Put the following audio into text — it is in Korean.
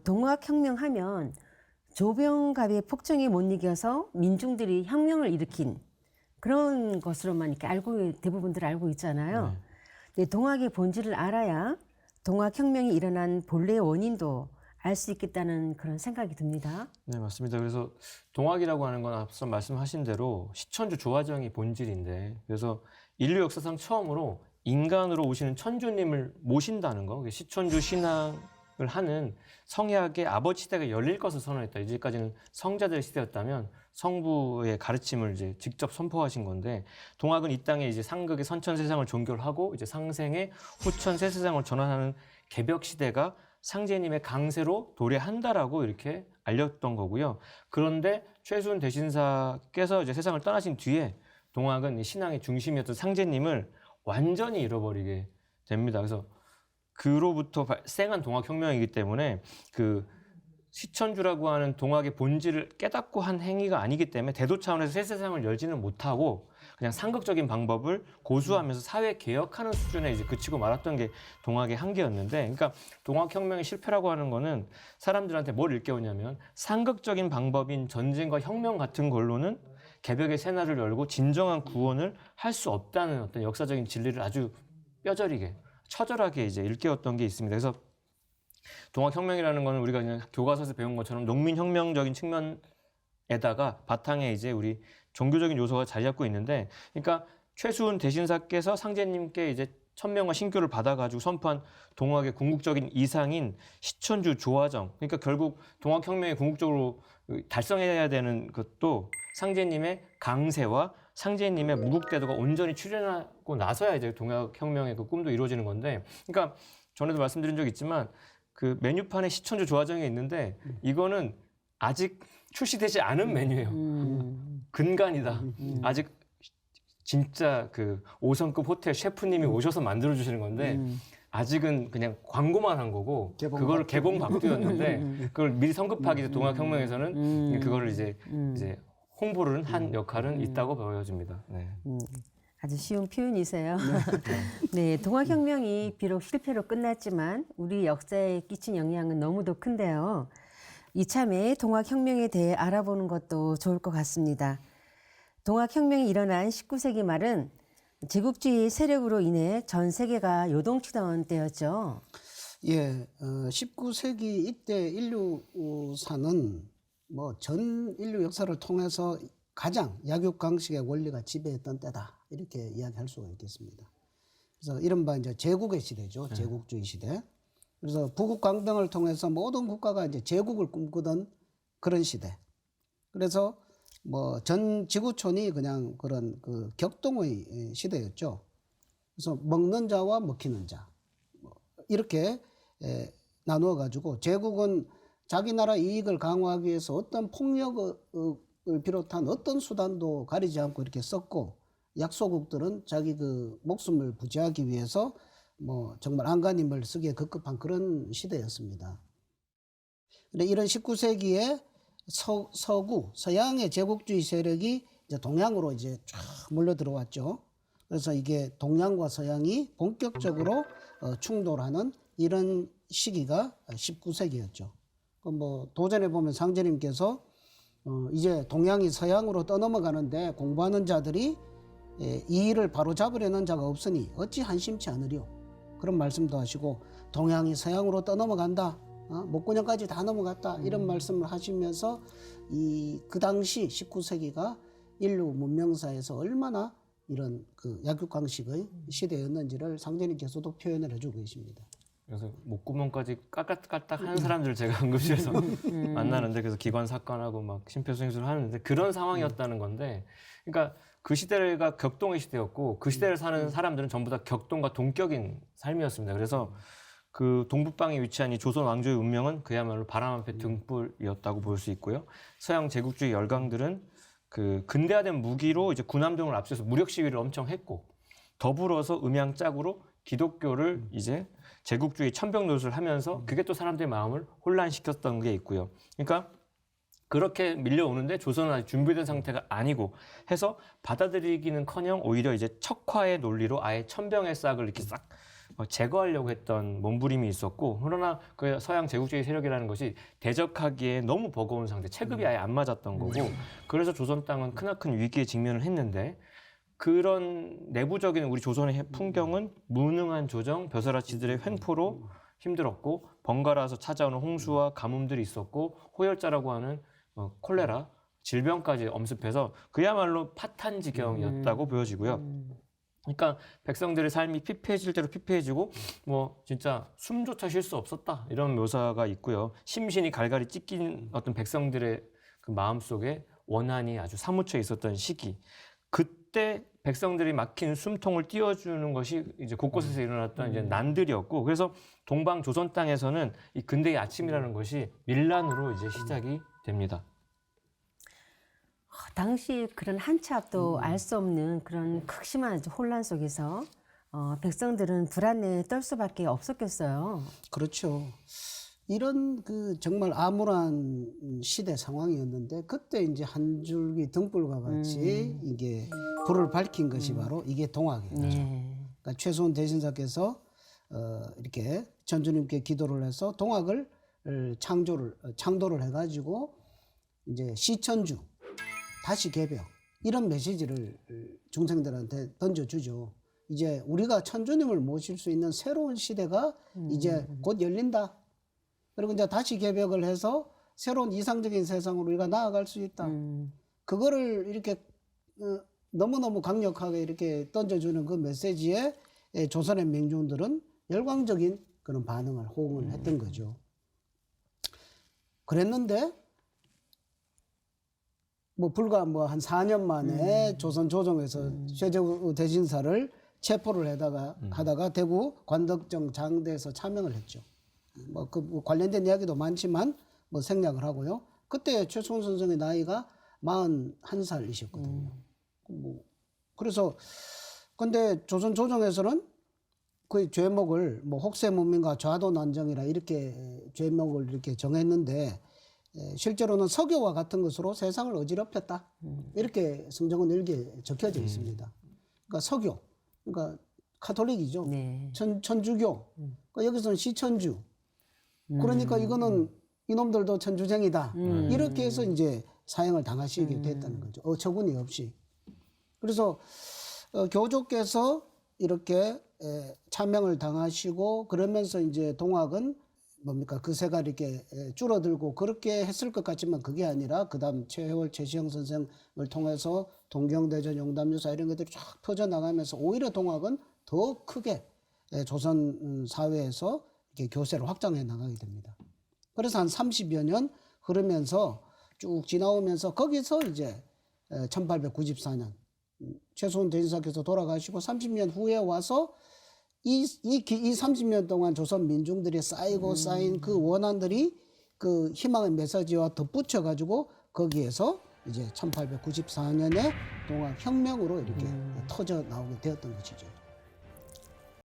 동학혁명하면 조병갑의 폭정에 못 이겨서 민중들이 혁명을 일으킨 그런 것으로만 이렇게 대부분들 알고 있잖아요. 근데 동학의 본질을 알아야 동학혁명이 일어난 본래의 원인도 알 수 있겠다는 그런 생각이 듭니다. 네, 맞습니다. 그래서 동학이라고 하는 건 앞서 말씀하신 대로 시천주 조화정이 본질인데, 그래서 인류 역사상 처음으로 인간으로 오시는 천주님을 모신다는 거, 시천주 신앙을 하는 성약의 아버지 시대가 열릴 것을 선언했다. 이제까지는 성자들의 시대였다면 성부의 가르침을 이제 직접 선포하신 건데, 동학은 이 땅에 이제 상극의 선천 세상을 종결하고 이제 상생의 후천 새 세상을 전환하는 개벽 시대가 상제님의 강세로 도래한다라고 이렇게 알렸던 거고요. 그런데 최순 대신사께서 이제 세상을 떠나신 뒤에 동학은 신앙의 중심이었던 상제님을 완전히 잃어버리게 됩니다. 그래서 그로부터 발생한 동학혁명이기 때문에 그 시천주라고 하는 동학의 본질을 깨닫고 한 행위가 아니기 때문에 대도 차원에서 새 세상을 열지는 못하고 그냥 상극적인 방법을 고수하면서 사회 개혁하는 수준에 이제 그치고 말았던 게 동학의 한계였는데, 그러니까 동학혁명의 실패라고 하는 거는 사람들한테 뭘 일깨우냐면 상극적인 방법인 전쟁과 혁명 같은 걸로는 개벽의 새날을 열고 진정한 구원을 할 수 없다는 어떤 역사적인 진리를 아주 뼈저리게 처절하게 이제 일깨웠던 게 있습니다. 그래서 동학혁명이라는 거는 우리가 그냥 교과서에서 배운 것처럼 농민혁명적인 측면에다가 바탕에 이제 우리 종교적인 요소가 자리 잡고 있는데, 그러니까 최수훈 대신사께서 상제님께 이제 천명과 신교를 받아가지고 선포한 동학의 궁극적인 이상인 시천주 조화정, 그러니까 결국 동학혁명이 궁극적으로 달성해야 되는 것도 상제님의 강세와 상제님의 무국대도가 온전히 출현하고 나서야 이제 동학혁명의 그 꿈도 이루어지는 건데, 그러니까 전에도 말씀드린 적 있지만 그 메뉴판에 시천주 조화정이 있는데 이거는 아직 출시되지 않은 메뉴예요. 근간이다. 아직 진짜 그 5성급 호텔 셰프님이 오셔서 만들어 주시는 건데 아직은 그냥 광고만 한 거고 그거를 개봉 박두였는데 그걸 미리 성급하게 이제 동학혁명에서는 그거를 이제 홍보를 한 역할은 있다고 보여집니다. 네. 아주 쉬운 표현이세요. 네, 동학혁명이 비록 실패로 끝났지만 우리 역사에 끼친 영향은 너무도 큰데요. 이참에 동학혁명에 대해 알아보는 것도 좋을 것 같습니다. 동학혁명이 일어난 19세기 말은 제국주의 세력으로 인해 전 세계가 요동치던 때였죠. 예, 19세기 이때 인류사는 뭐 전 인류 역사를 통해서 가장 약육강식의 원리가 지배했던 때다, 이렇게 이야기할 수가 있겠습니다. 그래서 이른바 이제 제국의 시대죠. 제국주의 시대. 그래서 부국강병을 통해서 모든 국가가 이제 제국을 꿈꾸던 그런 시대. 그래서 뭐 전 지구촌이 그냥 그런 그 격동의 시대였죠. 그래서 먹는 자와 먹히는 자, 이렇게 나누어 가지고 제국은 자기 나라 이익을 강화하기 위해서 어떤 폭력을 비롯한 어떤 수단도 가리지 않고 이렇게 썼고, 약소국들은 자기 그 목숨을 부지하기 위해서 뭐 정말 안간힘을 쓰기에 급급한 그런 시대였습니다. 근데 이런 19세기에 서구 서양의 제국주의 세력이 이제 동양으로 이제 쫙 몰려 들어왔죠. 그래서 이게 동양과 서양이 본격적으로 충돌하는 이런 시기가 19세기였죠. 뭐 도전해 보면 상제님께서 이제 동양이 서양으로 떠넘어가는데 공부하는 자들이 이 일을 바로잡으려는 자가 없으니 어찌 한심치 않으리요, 그런 말씀도 하시고, 동양이 서양으로 떠넘어간다, 목고년까지 다 넘어갔다, 이런 말씀을 하시면서 그 당시 19세기가 인류 문명사에서 얼마나 이런 그 약육강식의 시대였는지를 상제님께서도 표현을 해주고 계십니다. 그래서 목구멍까지 까딱까딱 하는 사람들을 제가 응급실에서 만나는데, 그래서 기관 사건하고 막 심폐소생술을 하는데 그런 상황이었다는 건데, 그러니까 그 시대가 격동의 시대였고 그 시대를 사는 사람들은 전부 다 격동과 동격인 삶이었습니다. 그래서 그 동북방에 위치한 이 조선 왕조의 운명은 그야말로 바람 앞에 등불이었다고 볼 수 있고요. 서양 제국주의 열강들은 그 근대화된 무기로 이제 군함정을 앞세워서 무력 시위를 엄청 했고, 더불어서 음양짝으로 기독교를 이제 제국주의 천병 노릇을 하면서 그게 또 사람들의 마음을 혼란시켰던 게 있고요. 그러니까 그렇게 밀려오는데 조선은 아직 준비된 상태가 아니고 해서 받아들이기는커녕 오히려 이제 척화의 논리로 아예 천병의 싹을 이렇게 싹 제거하려고 했던 몸부림이 있었고, 그러나 그 서양 제국주의 세력이라는 것이 대적하기에 너무 버거운 상태, 체급이 아예 안 맞았던 거고, 그래서 조선 땅은 크나큰 위기에 직면을 했는데, 그런 내부적인 우리 조선의 풍경은 무능한 조정, 벼슬아치들의 횡포로 힘들었고, 번갈아서 찾아오는 홍수와 가뭄들이 있었고, 호열자라고 하는 콜레라, 질병까지 엄습해서 그야말로 파탄지경이었다고 보여지고요. 그러니까 백성들의 삶이 피폐해질 대로 피폐해지고 뭐 진짜 숨조차 쉴 수 없었다 이런 묘사가 있고요. 심신이 갈갈이 찢긴 어떤 백성들의 그 마음속에 원한이 아주 사무쳐 있었던 시기. 그때 백성들이 막힌 숨통을 띄워주는 것이 이제 곳곳에서 일어났던 이제 난들이었고, 그래서 동방 조선 땅에서는 이 근대의 아침이라는 것이 밀란으로 이제 시작이 됩니다. 당시 그런 한치 앞도 알 수 없는 그런 극심한 혼란 속에서 백성들은 불안에 떨 수밖에 없었겠어요. 그렇죠. 이런 그 정말 암울한 시대 상황이었는데 그때 이제 한 줄기 등불과 같이 이게 불을 밝힌 것이 바로 이게 동학이에요. 네. 그러니까 최소원 대신사께서 이렇게 천주님께 기도를 해서 동학을 창도를 해가지고 이제 시천주 다시 개벽 이런 메시지를 중생들한테 던져주죠. 이제 우리가 천주님을 모실 수 있는 새로운 시대가 이제 곧 열린다. 그리고 이제 다시 개벽을 해서 새로운 이상적인 세상으로 우리가 나아갈 수 있다. 그거를 이렇게 너무너무 강력하게 이렇게 던져주는 그 메시지에 조선의 민중들은 열광적인 그런 반응을 호응을 했던 거죠. 그랬는데 뭐 불과 뭐 한 4년 만에 조선 조정에서 최재우 대신사를 체포를 하다가 대구 관덕정 장대에서 차명을 했죠. 뭐 그 관련된 이야기도 많지만 뭐 생략을 하고요. 그때 최수원 선생의 나이가 41살이셨거든요. 뭐 그래서 근데 조선 조정에서는 그 죄목을 뭐 혹세무민과 좌도난정이라 이렇게 죄목을 이렇게 정했는데 실제로는 서교와 같은 것으로 세상을 어지럽혔다. 이렇게 성정원 일기에 적혀져 있습니다. 그러니까 서교, 그러니까 카톨릭이죠. 네. 천주교. 그러니까 여기서는 시천주. 그러니까 이거는 이놈들도 천주쟁이다. 이렇게 해서 이제 사형을 당하시게 됐다는 거죠. 어처구니 없이. 그래서 교조께서 이렇게 차명을 당하시고 그러면서 이제 동학은 뭡니까 그 세가 이렇게 줄어들고 그렇게 했을 것 같지만 그게 아니라 그다음 최혜월 최시영 선생을 통해서 동경대전 용담유사 이런 것들이 쫙 퍼져나가면서 오히려 동학은 더 크게 조선 사회에서 이렇게 교세를 확장해 나가게 됩니다. 그래서 한 30여 년 흐르면서 쭉 지나오면서 거기서 이제 1894년 최소원 대신사께서 돌아가시고 30년 후에 와서 이 30년 동안 조선 민중들이 쌓인 그 원한들이 그 희망의 메시지와 덧붙여 가지고 거기에서 이제 1894년에 동학혁명으로 이렇게 터져 나오게 되었던 것이죠.